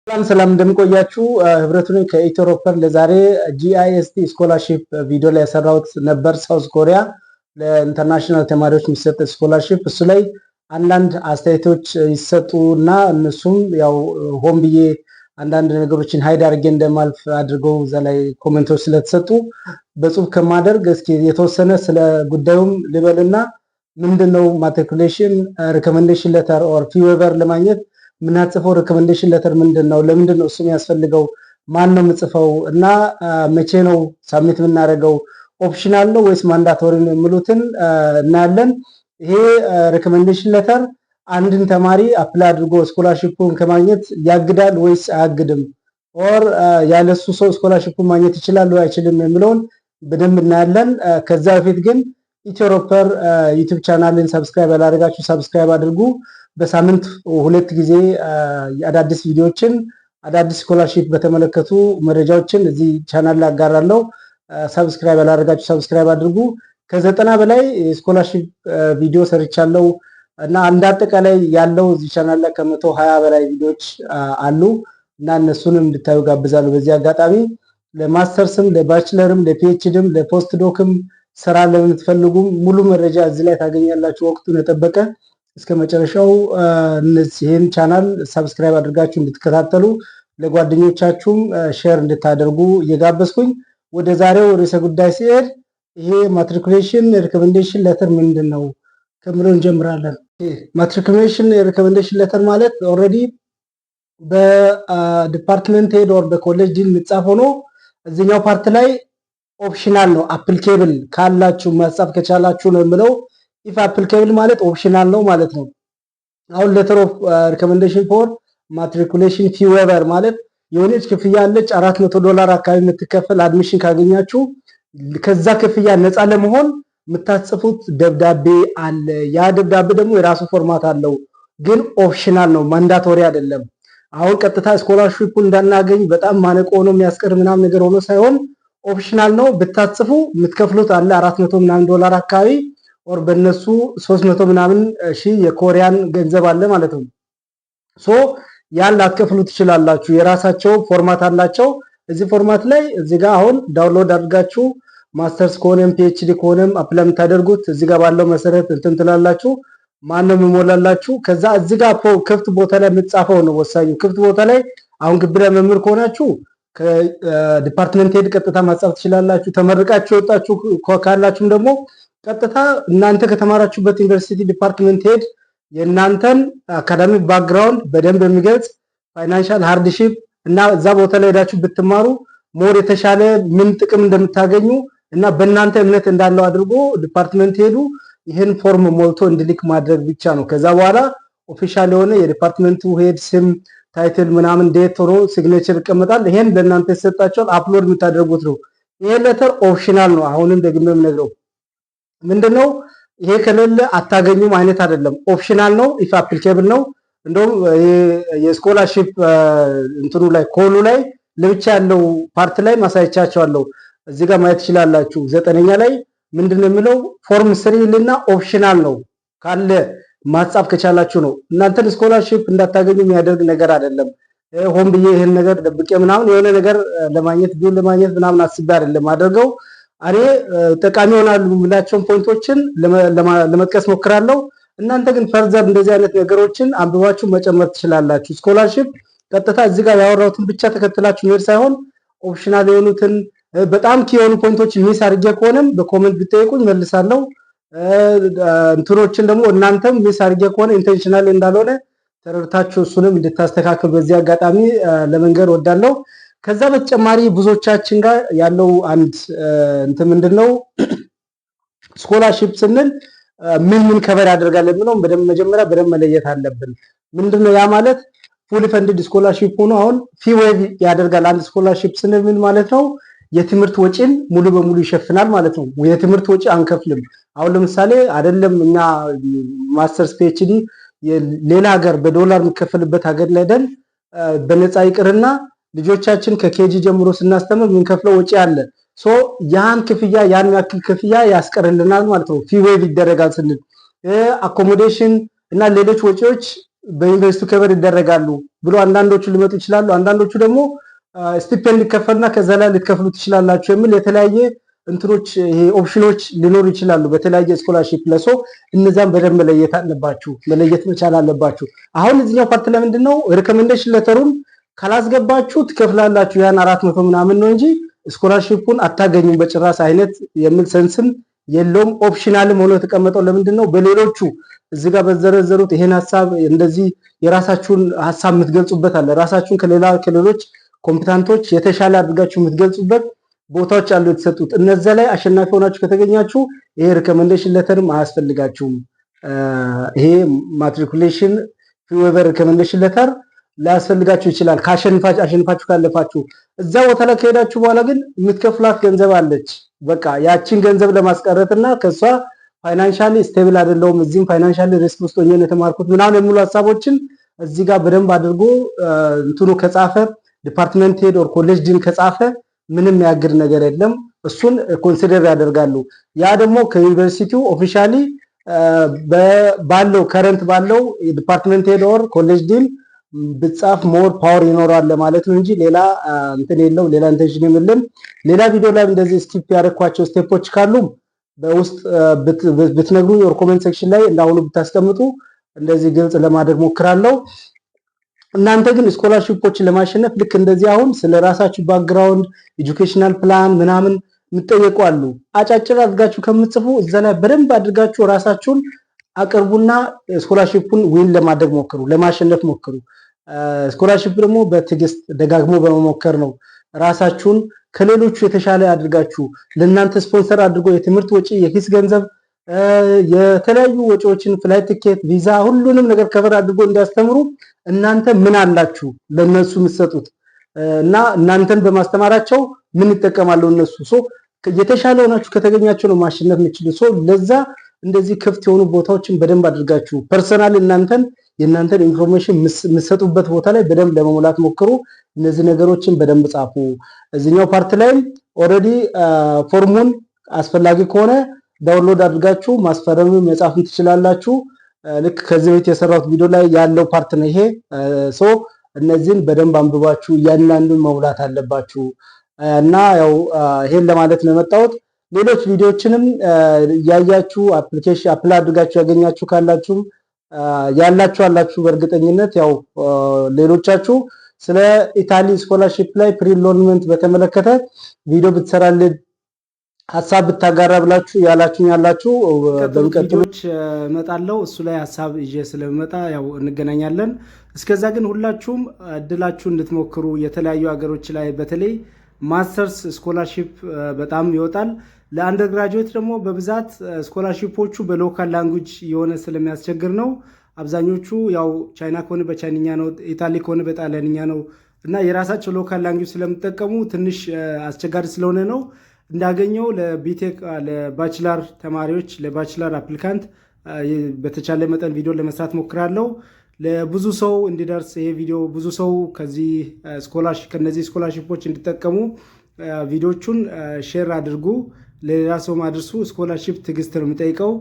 ሰላም እንደምቆያችሁ ህብረቱን ከኢትዮሮፐር ለዛሬ ጂአይኤስቲ ስኮላርሺፕ ቪዲዮ ላይ ያሰራሁት ነበር። ሳውዝ ኮሪያ ለኢንተርናሽናል ተማሪዎች የሚሰጥ ስኮላርሺፕ እሱ ላይ አንዳንድ አስተያየቶች ይሰጡና እነሱም ያው ሆን ብዬ አንዳንድ ነገሮችን ሃይድ አድርጌ እንደማልፍ አድርገው እዛ ላይ ኮሜንቶች ስለተሰጡ በጽሁፍ ከማደርግ እስኪ የተወሰነ ስለ ጉዳዩም ልበልና ምንድነው ማትሪኩሌሽን ሪኮሜንዴሽን ሌተር ኦር ፊ ዌቨር ለማግኘት ምናጽፈው ሪኮሜንዴሽን ሌተር ምንድነው? ለምንድነው እሱም ያስፈልገው? ማን ነው የምጽፈው? እና መቼ ነው ሳብሚት የምናደርገው? ኦፕሽናል ነው ወይስ ማንዳቶሪ ነው የሚሉትን እናያለን። ይሄ ሪኮሜንዴሽን ሌተር አንድን ተማሪ አፕላይ አድርጎ ስኮላርሺፑን ከማግኘት ያግዳል ወይስ አያግድም? ኦር ያለሱ ሰው ስኮላርሺፑን ማግኘት ይችላል ወይ አይችልም የሚለውን በደንብ እናያለን። ከዛ በፊት ግን ኢትዮሮፐር ዩቲዩብ ቻናልን ሰብስክራይብ ያላደረጋችሁ ሰብስክራይብ አድርጉ። በሳምንት 2 ጊዜ አዳዲስ ቪዲዮዎችን አዳዲስ ስኮላርሺፕ በተመለከቱ መረጃዎችን እዚህ ቻናል ላይ አጋራለሁ። ሰብስክራይብ ያላደረጋችሁ ሰብስክራይብ አድርጉ። ከ90 በላይ ስኮላርሺፕ ቪዲዮ ሰርቻለሁ እና አንድ አጠቃላይ ያለው እዚህ ቻናል ላይ ከ120 በላይ ቪዲዮዎች አሉ እና እነሱንም እንድታዩ ጋብዛለሁ። በዚህ አጋጣሚ ለማስተርስም ለባችለርም ለፒኤችዲም ለፖስት ዶክም ስራ ለምትፈልጉም ሙሉ መረጃ እዚህ ላይ ታገኛላችሁ። ወቅቱን የጠበቀ እስከ መጨረሻው እነዚህን ቻናል ሰብስክራይብ አድርጋችሁ እንድትከታተሉ ለጓደኞቻችሁም ሼር እንድታደርጉ እየጋበዝኩኝ ወደ ዛሬው ርዕሰ ጉዳይ ሲሄድ ይሄ ማትሪኩሌሽን ሪኮሜንዴሽን ሌተር ምንድነው ከምለው እንጀምራለን። ማትሪኩሌሽን ሪኮሜንዴሽን ሌተር ማለት ኦልሬዲ በዲፓርትመንት ሄድ ኦር በኮሌጅ ዲን የሚጻፍ ሆኖ እዚህኛው ፓርት ላይ ኦፕሽናል ነው። አፕሊኬብል ካላችሁ መጻፍ ከቻላችሁ ነው የምለው። ኢፍ አፕሊኬብል ማለት ኦፕሽናል ነው ማለት ነው። አሁን ሌተር ኦፍ ሪኮሜንዴሽን ፎር ማትሪኩሌሽን ፊ ዌቨር ማለት የሆነች ክፍያ አለች $400 አካባቢ የምትከፈል አድሚሽን ካገኛችሁ ከዛ ክፍያ ነፃ ለመሆን የምታጽፉት ደብዳቤ አለ። ያ ደብዳቤ ደግሞ የራሱ ፎርማት አለው፣ ግን ኦፕሽናል ነው፣ ማንዳቶሪ አይደለም። አሁን ቀጥታ ስኮላርሺፑን እንዳናገኝ በጣም ማነቆ ነው የሚያስቀር ምናምን ነገር ሆኖ ሳይሆን ኦፕሽናል ነው። ብታጽፉ የምትከፍሉት አለ $400 ምናምን አካባቢ ኦር በእነሱ 300 ምናምን ሺህ የኮሪያን ገንዘብ አለ ማለት ነው። ሶ ያን ላትከፍሉ ትችላላችሁ። የራሳቸው ፎርማት አላቸው። እዚህ ፎርማት ላይ እዚህ ጋር አሁን ዳውንሎድ አድርጋችሁ ማስተርስ ከሆነም ፒኤችዲ ከሆነም አፕላይ የምታደርጉት እዚህ ጋር ባለው መሰረት እንትን ትላላችሁ። ማን ነው የሚሞላላችሁ? ከዛ እዚህ ጋር ክፍት ቦታ ላይ የምትጻፈው ነው ወሳኙ። ክፍት ቦታ ላይ አሁን ግብረ መምህር ከሆናችሁ ከዲፓርትመንት ሄድ ቀጥታ ማጻፍ ትችላላችሁ። ተመርቃችሁ የወጣችሁ ካላችሁም ደግሞ ቀጥታ እናንተ ከተማራችሁበት ዩኒቨርሲቲ ዲፓርትመንት ሄድ የእናንተን አካዳሚክ ባክግራውንድ በደንብ የሚገልጽ ፋይናንሻል ሃርድሺፕ እና እዛ ቦታ ላይ ሄዳችሁ ብትማሩ ሞር የተሻለ ምን ጥቅም እንደምታገኙ እና በእናንተ እምነት እንዳለው አድርጎ ዲፓርትመንት ሄዱ ይህን ፎርም ሞልቶ እንዲልክ ማድረግ ብቻ ነው። ከዛ በኋላ ኦፊሻል የሆነ የዲፓርትመንቱ ሄድ ስም፣ ታይትል ምናምን ዴት ሆኖ ሲግኔቸር ይቀመጣል። ይሄን ለእናንተ ይሰጣችኋል። አፕሎድ የምታደርጉት ነው። ይሄ ሌተር ኦፕሽናል ነው። አሁንም ደግሜ የምነግረው ምንድነው ይሄ ከሌለ አታገኙም አይነት አይደለም። ኦፕሽናል ነው። ኢፍ አፕሊኬብል ነው። እንደውም የስኮላርሺፕ እንትኑ ላይ ኮሉ ላይ ለብቻ ያለው ፓርት ላይ ማሳየቻቸዋለሁ። እዚህ ጋር ማየት ትችላላችሁ። 9ኛ ላይ ምንድነው የሚለው ፎርም 3 ልና ኦፕሽናል ነው ካለ ማጻፍ ከቻላችሁ ነው። እናንተን ስኮላርሺፕ እንዳታገኙ የሚያደርግ ነገር አይደለም። ሆን ብዬ ይሄን ነገር ደብቄ ምናምን የሆነ ነገር ለማግኘት ቢሆን ለማግኘት ምናምን አስቤ አይደለም አድርገው እኔ ጠቃሚ ይሆናሉ የምላቸውን ፖይንቶችን ለመጥቀስ ሞክራለሁ። እናንተ ግን ፈርዘር እንደዚህ አይነት ነገሮችን አንብባችሁ መጨመር ትችላላችሁ። ስኮላርሺፕ ቀጥታ እዚህ ጋር ያወራሁትን ብቻ ተከትላችሁ መሄድ ሳይሆን ኦፕሽናል የሆኑትን በጣም ኪ የሆኑ ፖይንቶችን ሚስ አድርጌ ከሆነም በኮሜንት ብትጠይቁኝ መልሳለሁ። እንትኖችን ደግሞ እናንተም ሚስ አድርጌ ከሆነ ኢንቴንሽናል እንዳልሆነ ተረድታችሁ እሱንም እንድታስተካክሉ በዚህ አጋጣሚ ለመንገር ወዳለሁ። ከዛ በተጨማሪ ብዙዎቻችን ጋር ያለው አንድ እንትን ምንድነው ስኮላርሺፕ ስንል ምን ከቨር ያደርጋል የሚለው መጀመሪያ በደንብ መለየት አለብን። ምንድነው ያ ማለት ፉሊ ፈንድድ ስኮላርሺፕ ሆኖ አሁን ፊ ዌቭ ያደርጋል። አንድ ስኮላርሺፕ ስንል ምን ማለት ነው? የትምህርት ወጪን ሙሉ በሙሉ ይሸፍናል ማለት ነው። የትምህርት ወጪ አንከፍልም። አሁን ለምሳሌ አይደለም እኛ ማስተርስ ፒኤችዲ ሌላ ሀገር በዶላር የሚከፈልበት ሀገር ላይ ደን በነፃ ይቅርና ልጆቻችን ከኬጂ ጀምሮ ስናስተምር የምንከፍለው ወጪ አለ። ሶ ያን ክፍያ ያን ያክል ክፍያ ያስቀርልናል ማለት ነው። ፊ ዌቭ ይደረጋል ስንል አኮሞዴሽን እና ሌሎች ወጪዎች በዩኒቨርሲቲ ከበር ይደረጋሉ ብሎ አንዳንዶቹ ሊመጡ ይችላሉ። አንዳንዶቹ ደግሞ ስቲፔንድ ይከፈልና ከዛ ላይ ልትከፍሉ ትችላላችሁ የሚል የተለያየ እንትኖች ይሄ ኦፕሽኖች ሊኖሩ ይችላሉ በተለያየ ስኮላርሺፕ ለሶ እነዛን በደንብ መለየት መቻል አለባችሁ። አሁን እዚህኛው ፓርት ላይ ምንድነው ሪኮሜንዴሽን ለተሩን ካላስገባችሁ ትከፍላላችሁ ያን 400 ምናምን ነው እንጂ ስኮላርሺፑን አታገኙም በጭራሽ አይነት የሚል ሰንስም የለውም። ኦፕሽናልም ሆኖ የተቀመጠው ለምንድነው በሌሎቹ እዚህ ጋር በዘረዘሩት ይሄን ሐሳብ እንደዚህ የራሳችሁን ሐሳብ የምትገልጹበት አለ። ራሳችሁን ከሌሎች ኮምፒታንቶች የተሻለ አድርጋችሁ የምትገልጹበት ቦታዎች አሉ የተሰጡት። እነዛ ላይ አሸናፊ ሆናችሁ ከተገኛችሁ ይሄ ሪኮሜንዴሽን ሌተርም አያስፈልጋችሁም። ይሄ ማትሪኩሌሽን ፊ ዌቨር ሪኮሜንዴሽን ሌተር ሊያስፈልጋችሁ ይችላል አሸንፋችሁ ካለፋችሁ። እዛ ቦታ ላይ ከሄዳችሁ በኋላ ግን የምትከፍሏት ገንዘብ አለች። በቃ ያቺን ገንዘብ ለማስቀረትና ከሷ ፋይናንሻሊ ስቴብል አይደለሁም እዚህም ፋይናንሻሊ ሪስክ ውስጥ ሆኜ ነው የተማርኩት ምናምን የሚሉ ሐሳቦችን እዚህ ጋር በደንብ አድርጎ እንትኑ ከጻፈ ዲፓርትመንት ሄድ ኦር ኮሌጅ ዲን ከጻፈ ምንም ያግድ ነገር የለም። እሱን ኮንሲደር ያደርጋሉ። ያ ደግሞ ከዩኒቨርሲቲው ኦፊሻሊ ባለው ከረንት ባለው ዲፓርትመንት ሄድ ኦር ኮሌጅ ዲን ብጻፍ ሞር ፓወር ይኖራል ለማለት ነው እንጂ ሌላ እንትን የለው ሌላ ኢንቴንሽን የለም። ሌላ ቪዲዮ ላይ እንደዚህ ስኪፕ ያደረኳቸው ስቴፖች ካሉ በውስጥ ብትነግሩኝ ኦር ኮሜንት ሴክሽን ላይ እንዳሁኑ ብታስቀምጡ እንደዚህ ግልጽ ለማድረግ ሞክራለሁ። እናንተ ግን ስኮላርሺፖችን ለማሸነፍ ልክ እንደዚህ አሁን ስለራሳችሁ ባክግራውንድ ኤጁኬሽናል ፕላን ምናምን የምትጠየቁ አሉ። አጫጭር አድርጋችሁ ከምትጽፉ እዛ ላይ በደንብ አድርጋችሁ ራሳችሁን አቅርቡና ስኮላርሺፑን ዊን ለማድረግ ሞክሩ፣ ለማሸነፍ ሞክሩ። ስኮላርሺፕ ደግሞ በትዕግስት ደጋግሞ በመሞከር ነው። ራሳችሁን ከሌሎቹ የተሻለ አድርጋችሁ ለእናንተ ስፖንሰር አድርጎ የትምህርት ወጪ፣ የኪስ ገንዘብ፣ የተለያዩ ወጪዎችን ፍላይት ቲኬት፣ ቪዛ ሁሉንም ነገር ከበር አድርጎ እንዲያስተምሩ እናንተ ምን አላችሁ ለነሱ የምትሰጡት እና እናንተን በማስተማራቸው ምን ይጠቀማሉ እነሱ የተሻለ ሆናችሁ ከተገኛችሁ ነው ማሸነፍ የምትችሉ። ለዛ እንደዚህ ክፍት የሆኑ ቦታዎችን በደንብ አድርጋችሁ ፐርሰናል የእናንተን ኢንፎርሜሽን የምትሰጡበት ቦታ ላይ በደንብ ለመሙላት ሞክሩ። እነዚህ ነገሮችን በደንብ ጻፉ። እዚህኛው ፓርት ላይ ኦልሬዲ ፎርሙን አስፈላጊ ከሆነ ዳውንሎድ አድርጋችሁ ማስፈረም መጻፍም ትችላላችሁ። ልክ ከዚህ በፊት የሰራሁት ቪዲዮ ላይ ያለው ፓርት ነው ይሄ። እነዚህን በደንብ አንብባችሁ እያንዳንዱን መሙላት አለባችሁ እና ያው ይሄን ለማለት ነው የመጣሁት። ሌሎች ቪዲዮዎችንም ያያችሁ አፕሊኬሽን አፕላይ አድርጋችሁ ያገኛችሁ ካላችሁም ያላችሁ በእርግጠኝነት ያው ሌሎቻችሁ ስለ ኢታሊ ስኮላርሺፕ ላይ ፕሪሎንመንት በተመለከተ ቪዲዮ ብትሰራልን ሐሳብ ብታጋራ ብላችሁ ያላችሁ በሚቀጥሉት እመጣለሁ። እሱ ላይ ሐሳብ ይዤ ስለመጣ ያው እንገናኛለን። እስከዛ ግን ሁላችሁም እድላችሁ እንድትሞክሩ የተለያዩ ሀገሮች ላይ በተለይ ማስተርስ ስኮላርሺፕ በጣም ይወጣል። ለአንደር ግራጁዌት ደግሞ በብዛት ስኮላርሺፖቹ በሎካል ላንጉጅ የሆነ ስለሚያስቸግር ነው። አብዛኞቹ ያው ቻይና ከሆነ በቻይንኛ ነው፣ ኢታሊ ከሆነ በጣሊያንኛ ነው እና የራሳቸው ሎካል ላንጉጅ ስለምጠቀሙ ትንሽ አስቸጋሪ ስለሆነ ነው። እንዳገኘው ለቢቴክ ለባችለር ተማሪዎች ለባችለር አፕሊካንት በተቻለ መጠን ቪዲዮ ለመስራት ሞክራለሁ። ለብዙ ሰው እንዲደርስ ይሄ ቪዲዮ ብዙ ሰው ከነዚህ ስኮላርሺፖች እንዲጠቀሙ ቪዲዮቹን ሼር አድርጉ፣ ለሌላ ሰው ማድርሱ። ስኮላርሺፕ ትዕግስት ነው የሚጠይቀው።